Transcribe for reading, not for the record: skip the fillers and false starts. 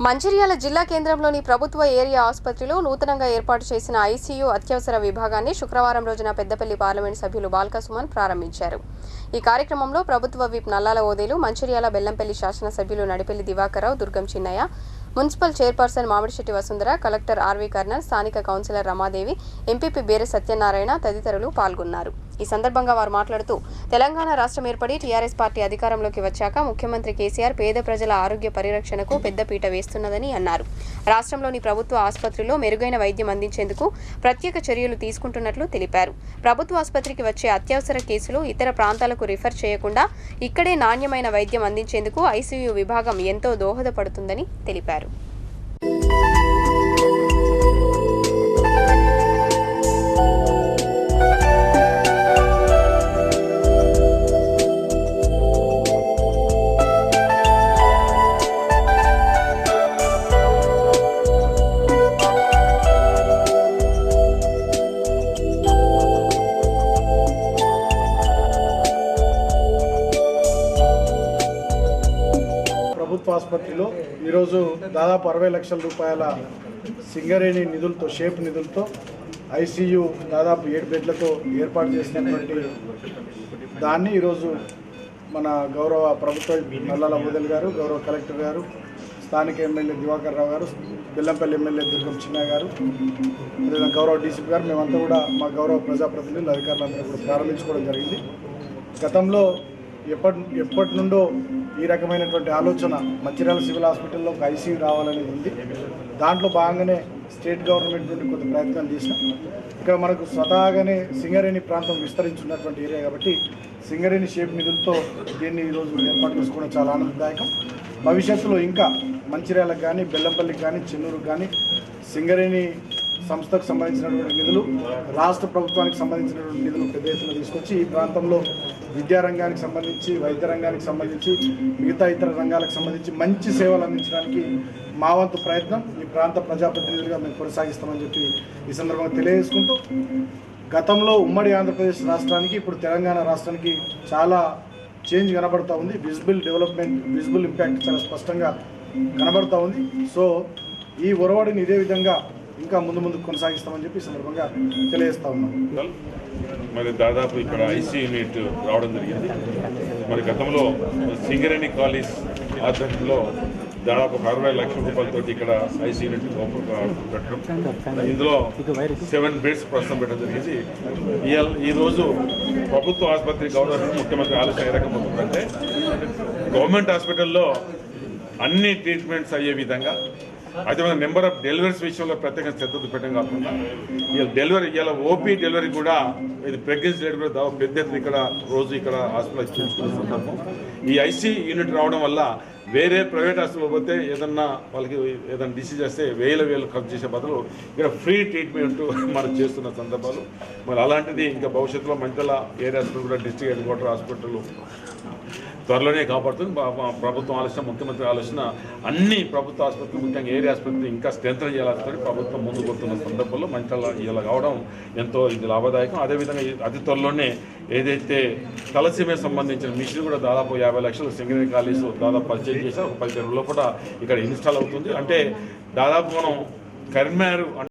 మంచిర్యాల జిల్లా కేంద్రంలోని ప్రభుత్వ ఏరియా ఆసుపత్రిలో నూతనంగా ఏర్పాటు చేసిన ఐసీయూ అత్యవసర విభాగాన్ని శుక్రవారం రోజున పెద్దపల్లి పార్లమెంట్ సభ్యులు బాల్క సుమన్ ప్రారంభించారు. ఈ కార్యక్రమంలో ప్రభుత్వ విప్ నల్లాల ఓదేలు, మంచిర్యాల బెల్లంపల్లి శాసనసభ్యులు Nadipelli Diwakar Rao, Durgam Chinnaiah, municipal chairperson Mamidishetti Vasundhara, collector RV Karnal, స్థానిక కౌన్సిలర్ రమాదేవి, ఎంపీపీ బేరె సత్యనారాయణ తదితరులు పాల్గొన్నారు. ఈ సందర్భంగా వారు మాట్లాడుతూ, తెలంగాణ రాష్ట్రం ఏర్పడి టీఆర్ఎస్ పార్టీ అధికారంలోకి వచ్చాక ముఖ్యమంత్రి కేసీఆర్ పేద ప్రజల ఆరోగ్య పరిరక్షణకు పెద్దపీట వేస్తున్నదని అన్నారు. రాష్ట్రంలోని ప్రభుత్వ ఆసుపత్రుల్లో మెరుగైన వైద్యం అందించేందుకు ప్రత్యేక చర్యలు తీసుకుంటున్నట్లు తెలిపారు. ప్రభుత్వ ఆసుపత్రికి వచ్చే అత్యవసర కేసులు ఇతర ప్రాంతాలకు రిఫర్ చేయకుండా ఇక్కడే నాణ్యమైన వైద్యం అందించేందుకు ఐసీయూ విభాగం ఎంతో దోహదపడుతుందని తెలిపారు. ప్రభుత్వ ఆసుపత్రిలో ఈరోజు దాదాపు 60 లక్షల రూపాయల సింగరేణి నిధులతో, షేప్ నిధులతో ఐసీయూ దాదాపు 7 బెడ్లతో ఏర్పాటు చేసినటువంటి దాన్ని ఈరోజు మన గౌరవ ప్రభుత్వ నల్లాల ఓదేలు గారు, గౌరవ కలెక్టర్ గారు, స్థానిక ఎమ్మెల్యే దివాకర్ రావు గారు, బెల్లంపల్లి ఎమ్మెల్యే దుర్గం చిన్నయ్య గారు, అదేవిధంగా గౌరవ డీసీపీ గారు, మేమంతా కూడా మా గౌరవ ప్రజాప్రతినిధులు, అధికారులందరూ కూడా ప్రారంభించుకోవడం జరిగింది. గతంలో ఎప్పటి నుండో ఈ రకమైనటువంటి ఆలోచన మంచిర్యాల సివిల్ హాస్పిటల్లో ఒక ఐసీయూ రావాలనేది ఉంది. దాంట్లో భాగంగానే స్టేట్ గవర్నమెంట్ నుండి కొంత ప్రయత్నాలు చేసినాం. ఇక్కడ మనకు స్వతహాగానే సింగరేణి ప్రాంతం విస్తరించున్నటువంటి ఏరియా కాబట్టి సింగరేణి షేప్ నిధులతో దీన్ని ఈరోజు ఏర్పాటు చేసుకోవడం చాలా ఆనందదాయకం. భవిష్యత్తులో ఇంకా మంచిర్యాలకు కానీ, బెల్లంపల్లికి కానీ, చెన్నూరుకు కానీ సింగరేణి సంస్థకు సంబంధించినటువంటి నిధులు, రాష్ట్ర ప్రభుత్వానికి సంబంధించినటువంటి నిధులు పెద్ద ఎత్తున తీసుకొచ్చి ఈ ప్రాంతంలో విద్యారంగానికి సంబంధించి, వైద్య రంగానికి సంబంధించి, మిగతా ఇతర రంగాలకు సంబంధించి మంచి సేవలు అందించడానికి మా వంతు ప్రయత్నం ఈ ప్రాంత ప్రజాప్రతినిధులుగా మేము కొనసాగిస్తామని చెప్పి ఈ సందర్భంగా తెలియజేసుకుంటూ, గతంలో ఉమ్మడి ఆంధ్రప్రదేశ్ రాష్ట్రానికి ఇప్పుడు తెలంగాణ రాష్ట్రానికి చాలా చేంజ్ కనబడుతూ ఉంది. విజిబుల్ డెవలప్మెంట్, విజిబుల్ ఇంపాక్ట్ చాలా స్పష్టంగా కనబడుతూ ఉంది. సో ఈ ఒరవడిని ఇదే విధంగా ఇంకా ముందు కొనసాగిస్తామని చెప్పి ఈ సందర్భంగా తెలియజేస్తా ఉన్నాం. మరి దాదాపు ఇక్కడ ఐసీ యూనిట్ రావడం జరిగింది. మరి గతంలో సింగరేణి కాలేజ్ ఆధ్వర్యంలో దాదాపు 60 లక్షల రూపాయలతో ఇక్కడ ఐసీ యూనిట్ పెట్టడం, ఇందులో 7 బెడ్స్ ప్రస్తుతం పెట్టడం జరిగింది. ఈరోజు ప్రభుత్వ ఆసుపత్రి గవర్నమెంట్ ముఖ్యమంత్రి ఆలోచన ఏ రకంగా ఉంటుందంటే, గవర్నమెంట్ హాస్పిటల్లో అన్ని ట్రీట్మెంట్స్ అయ్యే విధంగా, అదేవిధంగా నెంబర్ ఆఫ్ డెలివరీస్ విషయంలో ప్రత్యేకంగా శ్రద్ధ చూపెట్టడం కాకుండా ఇలా ఓపీ డెలివరీ కూడా, ఇది ప్రెగ్నెన్సీ డెలివరీ కూడా పెద్ద ఎత్తున ఇక్కడ రోజు ఇక్కడ హాస్పిటల్ చూసుకునే సందర్భం. ఈ ఐసీ యూనిట్ రావడం వల్ల వేరే ప్రైవేట్ హాస్పిటల్ పోతే ఏదన్నా వాళ్ళకి ఏదైనా డిసీజ్ వస్తే వేలు ఖర్చు చేసే బదులు ఇక్కడ ఫ్రీ ట్రీట్మెంట్ మనం చేస్తున్న సందర్భాలు. మరి అలాంటిది ఇంకా భవిష్యత్తులో మంచిర్యాల ఏరియా హాస్పిటల్ కూడా డిస్ట్రిక్ట్ హెడ్ క్వార్టర్ హాస్పిటల్ త్వరలోనే కాపాడుతుంది. ప్రభుత్వం ఆలోచన, ముఖ్యమంత్రి ఆలోచన అన్ని ప్రభుత్వ ఆసుపత్రులు, ముఖ్యంగా ఏరియా ఆసుపత్రి ఇంకా స్ట్రెంథన్ చేయాలని ప్రభుత్వం ముందుకు వస్తున్న సందర్భంలో మంచిర్యాల ఇలా కావడం ఎంతో ఇది లాభదాయకం. అదేవిధంగా అతి త్వరలోనే ఏదైతే తలసీమే సంబంధించిన మిషన్ కూడా దాదాపు 50 లక్షల సింగరేణి కాలేజ్ దాదాపు పర్చేజ్ చేశారు. ఒక 10 రోజుల్లో కూడా ఇక్కడ ఇన్స్టాల్ అవుతుంది. అంటే దాదాపు మనం కరీంనగర్